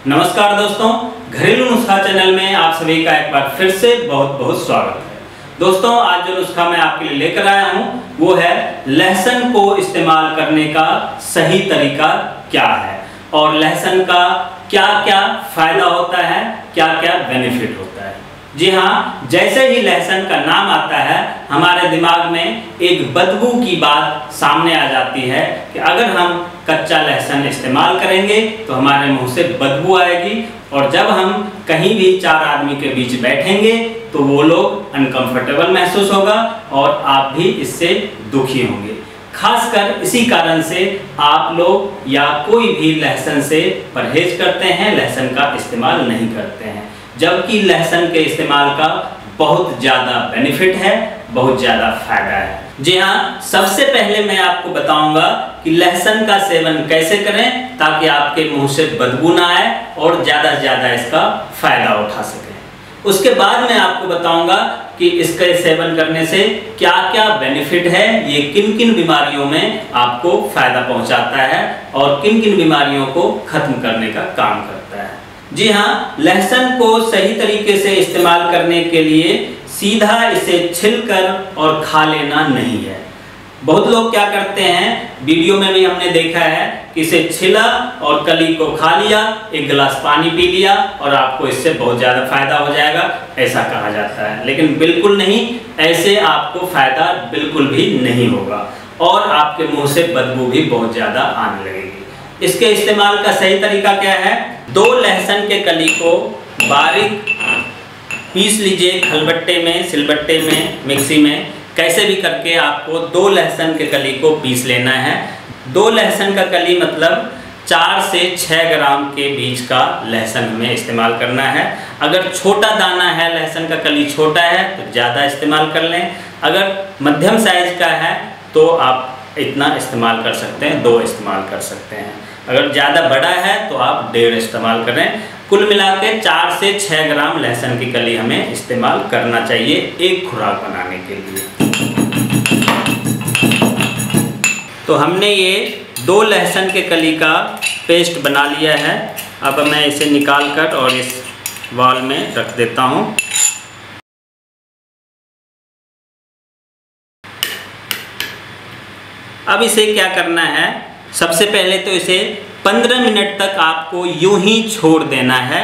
नमस्कार दोस्तों, घरेलू नुस्खा चैनल में आप सभी का एक बार फिर से बहुत बहुत स्वागत है। दोस्तों, आज जो नुस्खा मैं आपके लिए लेकर आया हूँ वो है लहसुन को इस्तेमाल करने का सही तरीका क्या है और लहसुन का क्या क्या फायदा होता है, क्या क्या बेनिफिट होता है। जी हाँ, जैसे ही लहसुन का नाम आता है हमारे दिमाग में एक बदबू की बात सामने आ जाती है कि अगर हम कच्चा लहसुन इस्तेमाल करेंगे तो हमारे मुंह से बदबू आएगी और जब हम कहीं भी चार आदमी के बीच बैठेंगे तो वो लोग अनकंफर्टेबल महसूस होगा और आप भी इससे दुखी होंगे। खासकर इसी कारण से आप लोग या कोई भी लहसुन से परहेज करते हैं, लहसुन का इस्तेमाल नहीं करते हैं, जबकि लहसुन के इस्तेमाल का बहुत ज़्यादा बेनिफिट है, बहुत ज़्यादा फायदा है। जी हाँ, सबसे पहले मैं आपको बताऊंगा कि लहसुन का सेवन कैसे करें ताकि आपके मुंह से बदबू ना आए और ज़्यादा से ज़्यादा इसका फायदा उठा सकें। उसके बाद मैं आपको बताऊंगा कि इसके सेवन करने से क्या क्या बेनिफिट है, ये किन किन बीमारियों में आपको फायदा पहुंचाता है और किन किन बीमारियों को खत्म करने का काम करता है। जी हाँ, लहसुन को सही तरीके से इस्तेमाल करने के लिए सीधा इसे छिलकर और खा लेना नहीं है। बहुत लोग क्या करते हैं, वीडियो में भी हमने देखा है कि इसे छिला और कली को खा लिया, एक गिलास पानी पी लिया और आपको इससे बहुत ज़्यादा फायदा हो जाएगा, ऐसा कहा जाता है। लेकिन बिल्कुल नहीं, ऐसे आपको फायदा बिल्कुल भी नहीं होगा और आपके मुंह से बदबू भी बहुत ज़्यादा आने लगेगी। इसके इस्तेमाल का सही तरीका क्या है? 2 लहसुन के कली को बारीक पीस लीजिए, खलबट्टे में, सिलबट्टे में, मिक्सी में, कैसे भी करके आपको 2 लहसुन के कली को पीस लेना है। 2 लहसुन का कली मतलब 4 से 6 ग्राम के बीच का लहसुन हमें इस्तेमाल करना है। अगर छोटा दाना है, लहसुन का कली छोटा है तो ज़्यादा इस्तेमाल कर लें, अगर मध्यम साइज का है तो आप इतना इस्तेमाल कर सकते हैं, 2 इस्तेमाल कर सकते हैं। अगर ज़्यादा बड़ा है तो आप 1.5 इस्तेमाल करें। कुल मिला के 4 से 6 ग्राम लहसुन की कली हमें इस्तेमाल करना चाहिए एक खुराक बनाने के लिए। तो हमने ये 2 लहसुन के कली का पेस्ट बना लिया है। अब मैं इसे निकाल कर और इस बाउल में रख देता हूँ। अब इसे क्या करना है, सबसे पहले तो इसे 15 मिनट तक आपको यूं ही छोड़ देना है,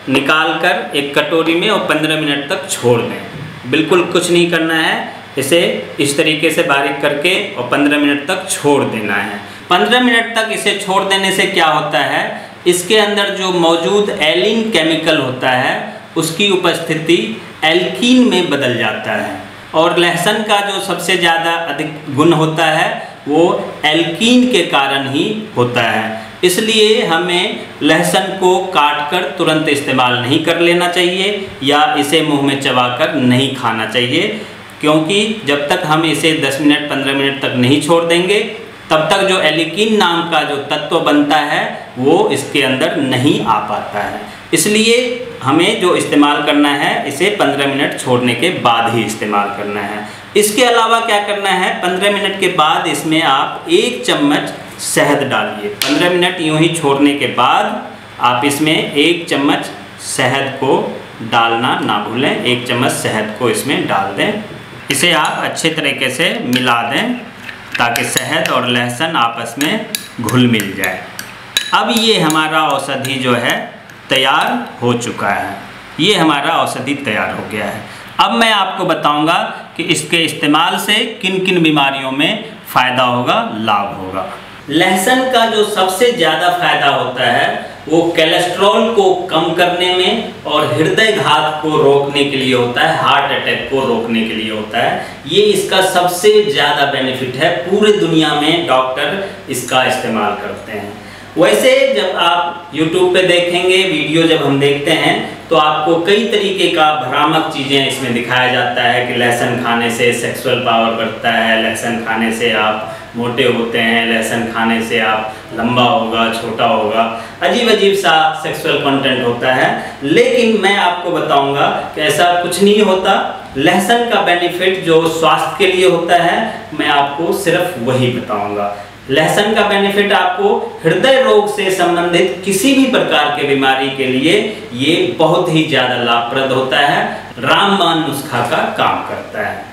निकाल कर एक कटोरी में और 15 मिनट तक छोड़ दें। बिल्कुल कुछ नहीं करना है, इसे इस तरीके से बारीक करके और 15 मिनट तक छोड़ देना है। 15 मिनट तक इसे छोड़ देने से क्या होता है, इसके अंदर जो मौजूद एलिन केमिकल होता है उसकी उपस्थिति एल्कीन में बदल जाता है और लहसुन का जो सबसे ज़्यादा अधिक गुण होता है वो एल्कीन के कारण ही होता है। इसलिए हमें लहसुन को काटकर तुरंत इस्तेमाल नहीं कर लेना चाहिए या इसे मुंह में चबाकर नहीं खाना चाहिए, क्योंकि जब तक हम इसे 10 मिनट 15 मिनट तक नहीं छोड़ देंगे तब तक जो एल्कीन नाम का जो तत्व बनता है वो इसके अंदर नहीं आ पाता है। इसलिए हमें जो इस्तेमाल करना है इसे 15 मिनट छोड़ने के बाद ही इस्तेमाल करना है। इसके अलावा क्या करना है, 15 मिनट के बाद इसमें आप 1 चम्मच शहद डालिए। 15 मिनट यूं ही छोड़ने के बाद आप इसमें 1 चम्मच शहद को डालना ना भूलें। 1 चम्मच शहद को इसमें डाल दें। इसे आप अच्छे तरीके से मिला दें ताकि शहद और लहसुन आपस में घुल मिल जाए। अब ये हमारा औषधि जो है तैयार हो चुका है। ये हमारा औषधि तैयार हो गया है। अब मैं आपको बताऊंगा कि इसके इस्तेमाल से किन किन बीमारियों में फ़ायदा होगा, लाभ होगा। लहसुन का जो सबसे ज़्यादा फायदा होता है वो कोलेस्ट्रॉल को कम करने में और हृदय घात को रोकने के लिए होता है, हार्ट अटैक को रोकने के लिए होता है। ये इसका सबसे ज़्यादा बेनिफिट है। पूरे दुनिया में डॉक्टर इसका इस्तेमाल करते हैं। वैसे जब आप YouTube पे देखेंगे वीडियो, जब हम देखते हैं तो आपको कई तरीके का भ्रामक चीज़ें इसमें दिखाया जाता है कि लहसुन खाने से सेक्सुअल पावर बढ़ता है, लहसुन खाने से आप मोटे होते हैं, लहसुन खाने से आप लंबा होगा, छोटा होगा, अजीब अजीब सा सेक्सुअल कंटेंट होता है। लेकिन मैं आपको बताऊंगा कि ऐसा कुछ नहीं होता। लहसुन का बेनिफिट जो स्वास्थ्य के लिए होता है मैं आपको सिर्फ वही बताऊंगा। लहसुन का बेनिफिट आपको हृदय रोग से संबंधित किसी भी प्रकार के बीमारी के लिए ये बहुत ही ज्यादा लाभप्रद होता है, रामबाण नुस्खा का काम करता है।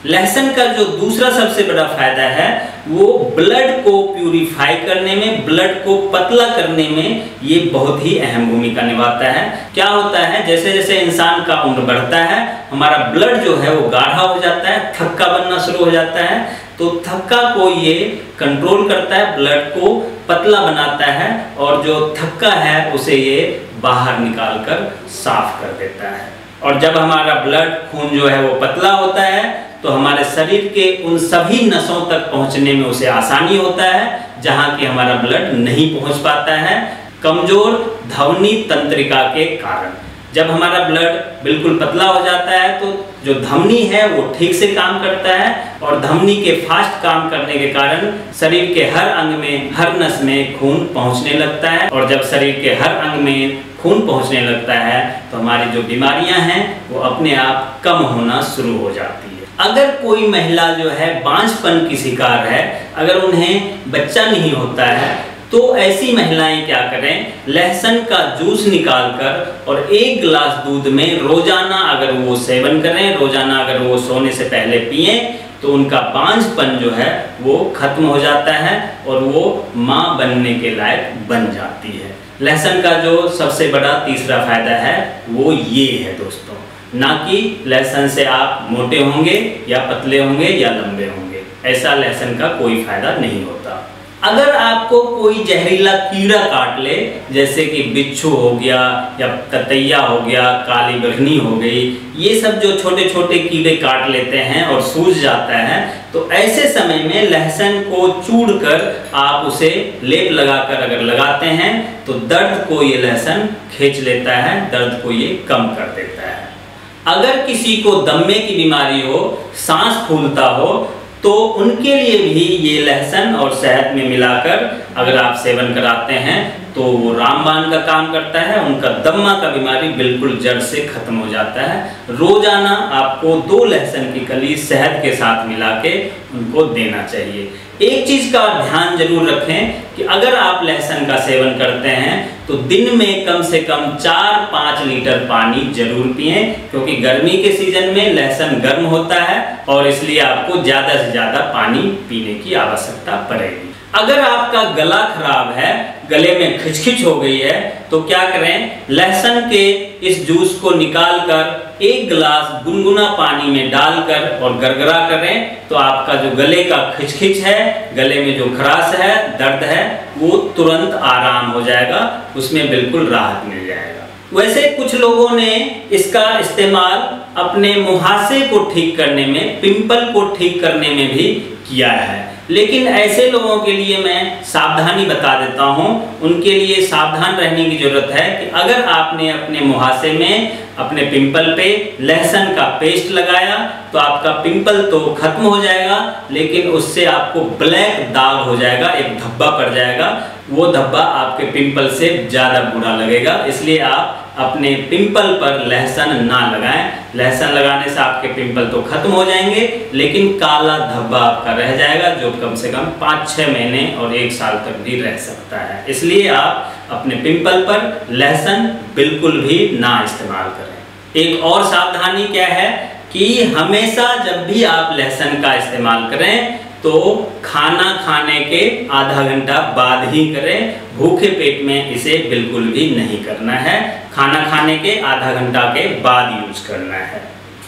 लहसुन का जो दूसरा सबसे बड़ा फायदा है वो ब्लड को प्यूरिफाई करने में, ब्लड को पतला करने में ये बहुत ही अहम भूमिका निभाता है। क्या होता है, जैसे जैसे इंसान का उम्र बढ़ता है हमारा ब्लड जो है वो गाढ़ा हो जाता है, थक्का बनना शुरू हो जाता है, तो थक्का को ये कंट्रोल करता है, ब्लड को पतला बनाता है और जो थक्का है उसे ये बाहर निकाल कर साफ कर देता है। और जब हमारा ब्लड खून जो है वो पतला होता है तो हमारे शरीर के उन सभी नसों तक पहुंचने में उसे आसानी होता है जहां कि हमारा ब्लड नहीं पहुंच पाता है, कमजोर धमनी तंत्रिका के कारण। जब हमारा ब्लड बिल्कुल पतला हो जाता है तो जो धमनी है वो ठीक से काम करता है और धमनी के फास्ट काम करने के कारण शरीर के हर अंग में, हर नस में खून पहुंचने लगता है और जब शरीर के हर अंग में खून पहुंचने लगता है तो हमारी जो बीमारियां हैं वो अपने आप कम होना शुरू हो जाती है। अगर कोई महिला जो है बांझपन की शिकार है, अगर उन्हें बच्चा नहीं होता है तो ऐसी महिलाएं क्या करें, लहसुन का जूस निकालकर और 1 गिलास दूध में रोजाना अगर वो सेवन करें, रोजाना अगर वो सोने से पहले पिए तो उनका बांझपन जो है वो खत्म हो जाता है और वो मां बनने के लायक बन जाती है। लहसुन का जो सबसे बड़ा तीसरा फायदा है वो ये है दोस्तों, ना कि लहसुन से आप मोटे होंगे या पतले होंगे या लंबे होंगे, ऐसा लहसुन का कोई फायदा नहीं होता। अगर आपको कोई जहरीला कीड़ा काट ले, जैसे कि बिच्छू हो गया या ततैया हो गया, काली बरनी हो गई, ये सब जो छोटे छोटे कीड़े काट लेते हैं और सूज जाता है, तो ऐसे समय में लहसुन को चूड़ कर आप उसे लेप लगाकर अगर लगाते हैं तो दर्द को ये लहसुन खींच लेता है, दर्द को ये कम कर देता है। अगर किसी को दम्मे की बीमारी हो, सांस फूलता हो, तो उनके लिए भी ये लहसुन और शहद में मिलाकर अगर आप सेवन कराते हैं तो वो रामबाण का काम करता है, उनका दम्मा का बीमारी बिल्कुल जड़ से खत्म हो जाता है। रोजाना आपको 2 लहसुन की कली शहद के साथ मिला के उनको देना चाहिए। एक चीज का ध्यान जरूर रखें कि अगर आप लहसुन का सेवन करते हैं तो दिन में कम से कम 4-5 लीटर पानी जरूर पिएं, क्योंकि गर्मी के सीजन में लहसुन गर्म होता है और इसलिए आपको ज्यादा से ज्यादा पानी पीने की आवश्यकता पड़ेगी। अगर आपका गला खराब है, गले में खिचखिच हो गई है, तो क्या करें, लहसुन के इस जूस को निकालकर 1 गिलास गुनगुना पानी में डालकर और गरगरा करें तो आपका जो गले का खिचखिच है, गले में जो खराश है, दर्द है, वो तुरंत आराम हो जाएगा, उसमें बिल्कुल राहत मिल जाएगा। वैसे कुछ लोगों ने इसका इस्तेमाल अपने मुहासे को ठीक करने में, पिंपल को ठीक करने में भी किया है, लेकिन ऐसे लोगों के लिए मैं सावधानी बता देता हूं। उनके लिए सावधान रहने की जरूरत है कि अगर आपने अपने मुहासे में, अपने पिंपल पे लहसुन का पेस्ट लगाया तो आपका पिंपल तो खत्म हो जाएगा, लेकिन उससे आपको ब्लैक दाग हो जाएगा, एक धब्बा पड़ जाएगा, वो धब्बा आपके पिंपल से ज़्यादा बुरा लगेगा। इसलिए आप अपने पिंपल पर लहसुन ना लगाएं। लहसुन लगाने से आपके पिंपल तो खत्म हो जाएंगे, लेकिन काला धब्बा आपका रह जाएगा जो कम से कम 5-6 महीने और 1 साल तक भी रह सकता है। इसलिए आप अपने पिंपल पर लहसुन बिल्कुल भी ना इस्तेमाल करें। एक और सावधानी क्या है कि हमेशा जब भी आप लहसुन का इस्तेमाल करें तो खाना खाने के आधा घंटा बाद ही करें, भूखे पेट में इसे बिल्कुल भी नहीं करना है, खाना खाने के आधा घंटा के बाद यूज करना है।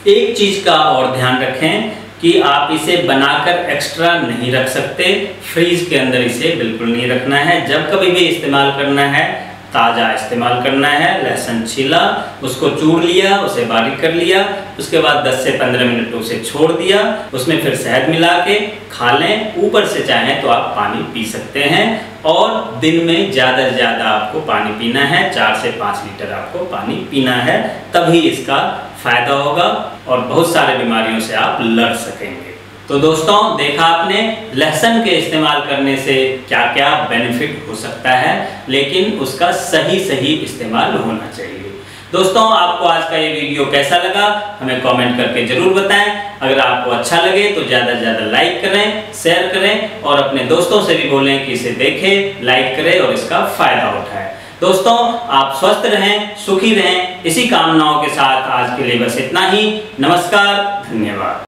एक चीज का और ध्यान रखें कि आप इसे बनाकर एक्स्ट्रा नहीं रख सकते, फ्रीज के अंदर इसे बिल्कुल नहीं रखना है। जब कभी भी इस्तेमाल करना है ताज़ा इस्तेमाल करना है। लहसुन छीला, उसको चूर लिया, उसे बारीक कर लिया, उसके बाद 10 से 15 मिनट उसे छोड़ दिया, उसमें फिर शहद मिला के खा लें। ऊपर से चाहें तो आप पानी पी सकते हैं और दिन में ज़्यादा से ज़्यादा आपको पानी पीना है, 4 से 5 लीटर आपको पानी पीना है, तभी इसका फ़ायदा होगा और बहुत सारे बीमारियों से आप लड़ सकेंगे। तो दोस्तों, देखा आपने लहसुन के इस्तेमाल करने से क्या क्या बेनिफिट हो सकता है, लेकिन उसका सही इस्तेमाल होना चाहिए। दोस्तों आपको आज का ये वीडियो कैसा लगा हमें कमेंट करके जरूर बताएं। अगर आपको अच्छा लगे तो ज़्यादा से ज़्यादा लाइक करें, शेयर करें और अपने दोस्तों से भी बोलें कि इसे देखें, लाइक करें और इसका फायदा उठाएं। दोस्तों आप स्वस्थ रहें, सुखी रहें, इसी कामनाओं के साथ आज के लिए बस इतना ही। नमस्कार, धन्यवाद।